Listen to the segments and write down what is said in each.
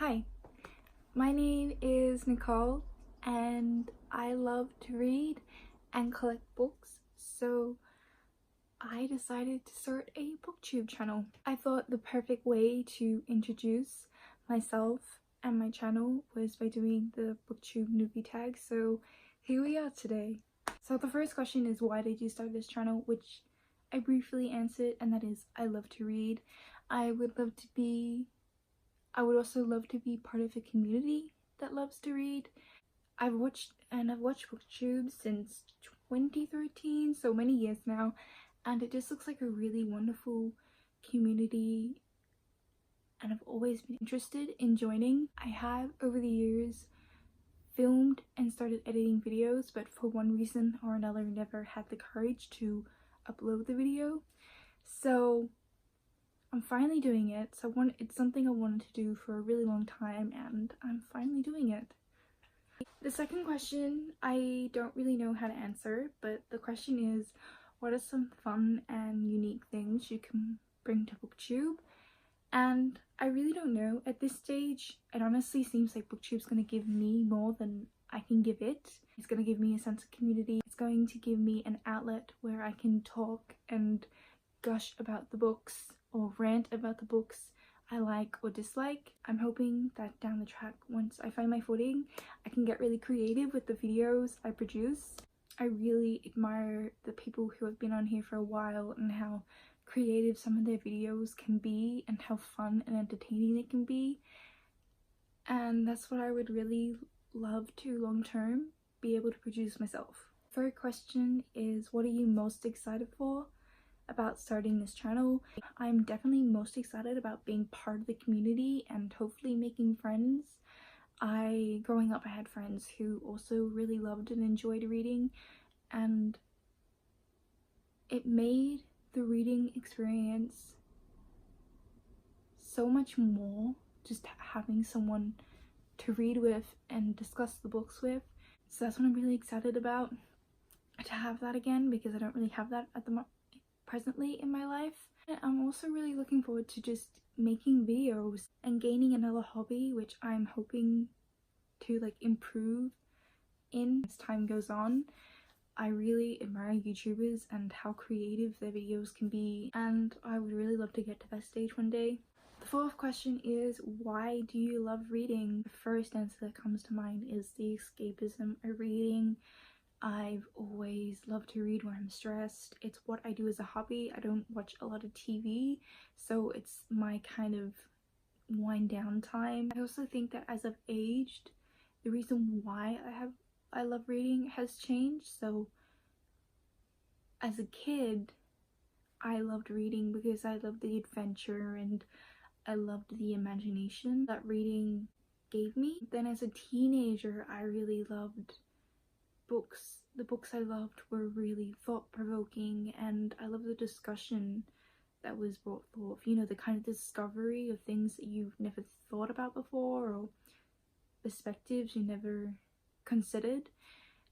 Hi, my name is Nicole and I love to read and collect books, so I decided to start a booktube channel. I thought the perfect way to introduce myself and my channel was by doing the Booktube Newbie Tag, so here we are today. So the first question is, why did you start this channel? Which I briefly answered, and that is, I love to read. I would also love to be part of a community that loves to read. I've watched Booktube since 2013, so many years now, and it just looks like a really wonderful community, and I've always been interested in joining. I have over the years filmed and started editing videos, but for one reason or another never had the courage to upload the video. So I'm finally doing it. It's something I wanted to do for a really long time, and I'm finally doing it. The second question I don't really know how to answer, but the question is, what are some fun and unique things you can bring to Booktube? And I really don't know. At this stage, it honestly seems like Booktube's going to give me more than I can give it. It's going to give me a sense of community. It's going to give me an outlet where I can talk and gush about the books or rant about the books I like or dislike. I'm hoping that down the track, once I find my footing, I can get really creative with the videos I produce. I really admire the people who have been on here for a while and how creative some of their videos can be and how fun and entertaining they can be, and that's what I would really love to long term be able to produce myself. Third question is, what are you most excited for about starting this channel? I'm definitely most excited about being part of the community and hopefully making friends. Growing up, I had friends who also really loved and enjoyed reading, and it made the reading experience so much more just having someone to read with and discuss the books with. So that's what I'm really excited about, to have that again, because I don't really have that at the presently in my life. And I'm also really looking forward to just making videos and gaining another hobby, which I'm hoping to improve in as time goes on. I really admire YouTubers and how creative their videos can be, and I would really love to get to that stage one day. The fourth question is, why do you love reading? The first answer that comes to mind is the escapism of reading. I've always loved to read when I'm stressed. It's what I do as a hobby. I don't watch a lot of TV, so it's my kind of wind down time. I also think that as I've aged, the reason why I love reading has changed. So as a kid, I loved reading because I loved the adventure and I loved the imagination that reading gave me. Then as a teenager, I really loved books. The books I loved were really thought-provoking, and I love the discussion that was brought forth, you know, the kind of discovery of things that you've never thought about before or perspectives you never considered.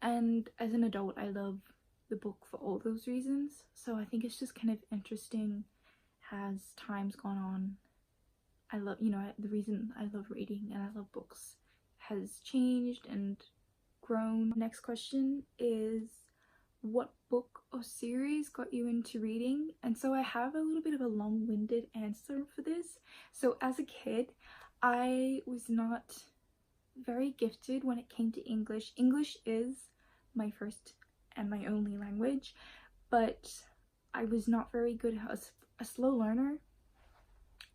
And as an adult, I love the book for all those reasons. So I think it's just kind of interesting as time's gone on. I love, the reason I love reading and I love books has changed and grown. Next question is, what book or series got you into reading? And so I have a little bit of a long-winded answer for this. So as a kid, I was not very gifted when it came to English. English is my first and my only language, but I was not very good as a slow learner,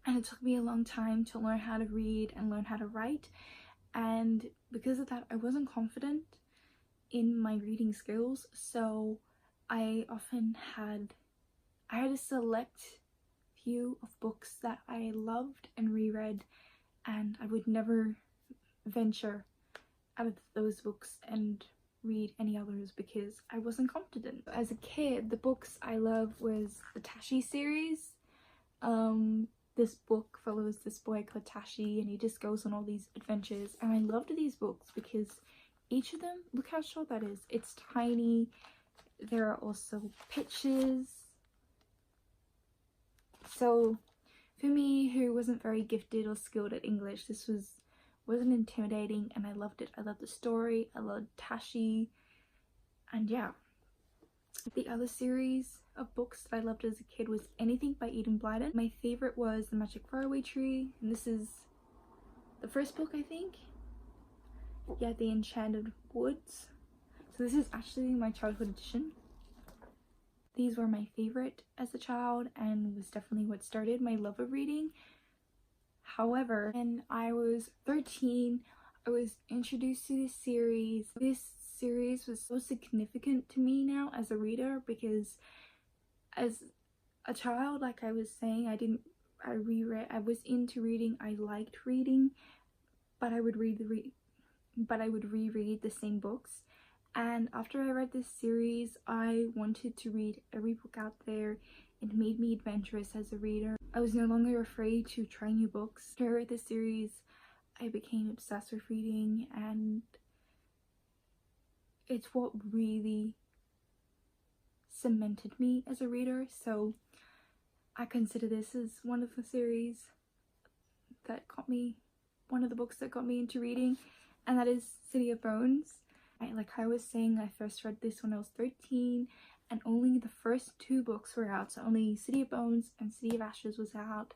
and it took me a long time to learn how to read and learn how to write, and because of that I wasn't confident in my reading skills. So I had a select few of books that I loved and reread, and I would never venture out of those books and read any others because I wasn't confident. As a kid, the books I loved was the Tashi series. This book follows this boy called Tashi, and he just goes on all these adventures, and I loved these books because each of them, look how short that is, it's tiny. There are also pictures. So For me, who wasn't very gifted or skilled at English, this wasn't intimidating, and I loved it. I loved the story, I loved Tashi, and yeah. The other series of books that I loved as a kid was anything by Eden Blyton. My favorite was The Magic Faraway Tree, and this is the first book, I think. Yeah, The Enchanted Woods. So this is actually my childhood edition. These were my favorite as a child and was definitely what started my love of reading. However, when I was 13, I was introduced to this series. This series was so significant to me now as a reader, because as a child, like I was saying, I was into reading, I liked reading, but I would reread the same books. And after I read this series, I wanted to read every book out there. It made me adventurous as a reader. I was no longer afraid to try new books. After I read this series, I became obsessed with reading, and it's what really cemented me as a reader. So I consider this as one of the books that got me into reading, and that is City of Bones. Like I was saying, I first read this when I was 13, and only the first 2 books were out. So only City of Bones and City of Ashes was out,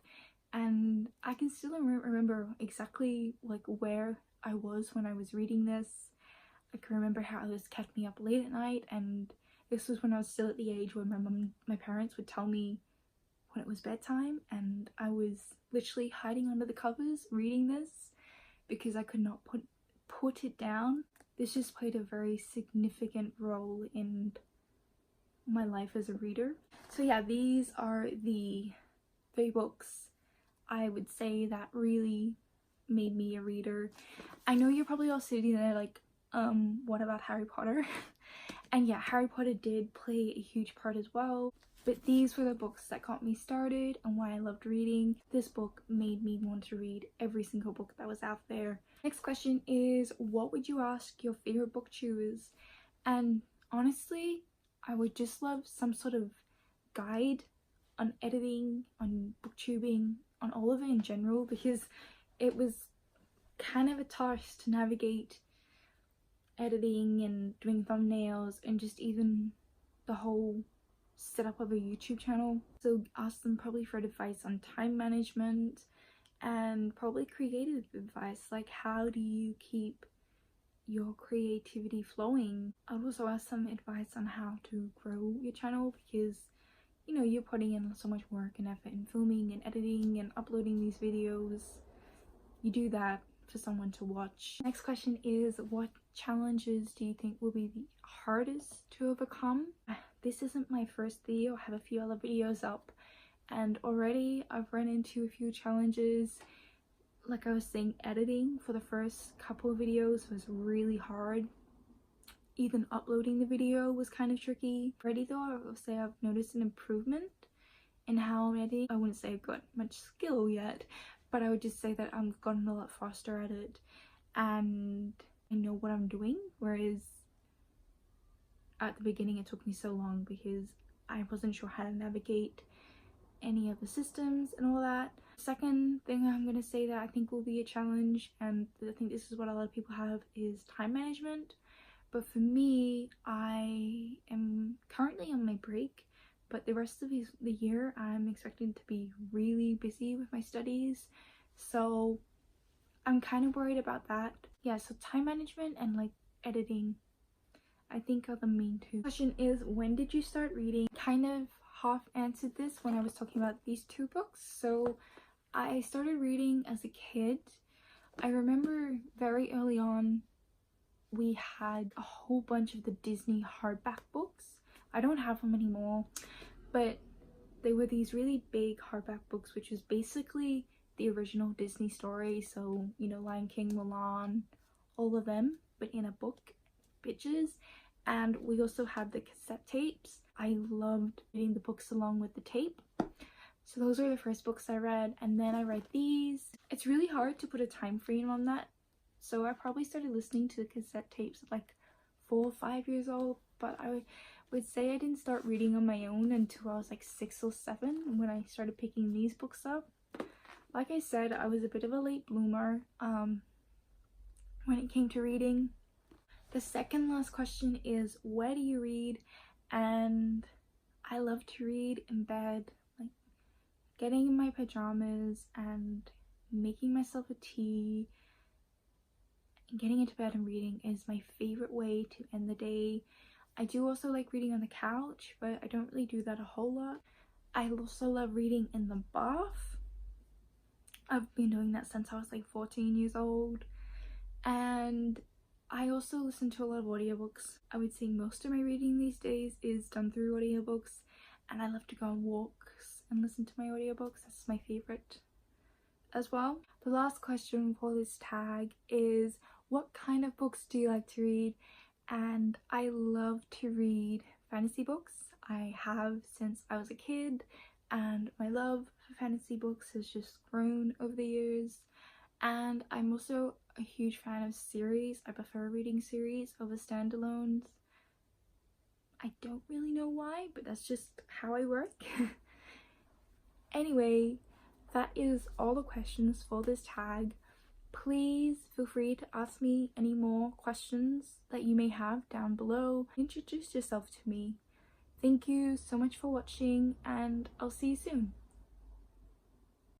and I can still remember exactly like where I was when I was reading this. I can remember how this kept me up late at night, and this was when I was still at the age where my parents would tell me when it was bedtime, and I was literally hiding under the covers reading this because I could not put it down. This just played a very significant role in my life as a reader. So yeah, these are the 3 books I would say that really made me a reader. I know you're probably all sitting there like, what about Harry Potter? And yeah, Harry Potter did play a huge part as well, but these were the books that got me started and why I loved reading. This book made me want to read every single book that was out there. Next question is, what would you ask your favorite booktubers? And honestly, I would just love some sort of guide on editing, on booktubing, on all of it in general, because it was kind of a task to navigate editing and doing thumbnails and just even the whole setup of a YouTube channel. So ask them probably for advice on time management and probably creative advice, like how do you keep your creativity flowing. I'd also ask some advice on how to grow your channel, because you know, you're putting in so much work and effort in filming and editing and uploading these videos. You do that for someone to watch. Next question is, what challenges do you think will be the hardest to overcome? This isn't my first video. I have a few other videos up, and already I've run into a few challenges. Like I was saying, editing for the first couple of videos was really hard. Even uploading the video was kind of tricky. Already though, I would say I've noticed an improvement in how I'm editing. I wouldn't say I've got much skill yet, but I would just say that I've gotten a lot faster at it and I know what I'm doing, whereas at the beginning it took me so long because I wasn't sure how to navigate any of the systems and all that. Second thing I'm going to say that I think will be a challenge, and I think this is what a lot of people have, is time management. But for me, I am currently on my break, but the rest of the year I'm expecting to be really busy with my studies, so I'm kind of worried about that. Yeah, so time management and like editing, I think, are the main 2. Question is, when did you start reading? Kind of half answered this when I was talking about these 2 books. So I started reading as a kid. I remember very early on we had a whole bunch of the Disney hardback books. I don't have them anymore, but they were these really big hardback books, which was basically the original Disney story. So, you know, Lion King, Mulan, all of them, but in a book, bitches. And we also had the cassette tapes. I loved reading the books along with the tape. So those are the first books I read, and then I read these. It's really hard to put a time frame on that. So I probably started listening to the cassette tapes at like 4 or 5 years old, but I would say I didn't start reading on my own until I was like 6 or 7 when I started picking these books up. Like I said, I was a bit of a late bloomer when it came to reading. The second last question is, where do you read? And I love to read in bed, like getting in my pajamas and making myself a tea and getting into bed and reading is my favorite way to end the day. I do also like reading on the couch, but I don't really do that a whole lot. I also love reading in the bath. I've been doing that since I was like 14 years old. And I also listen to a lot of audiobooks. I would say most of my reading these days is done through audiobooks, and I love to go on walks and listen to my audiobooks. That's my favorite as well. The last question for this tag is, what kind of books do you like to read? And I love to read fantasy books. I have since I was a kid, and my love for fantasy books has just grown over the years. And I'm also a huge fan of series. I prefer reading series over standalones. I don't really know why, but that's just how I work. Anyway, that is all the questions for this tag. Please feel free to ask me any more questions that you may have down below. Introduce yourself to me. Thank you so much for watching, and I'll see you soon.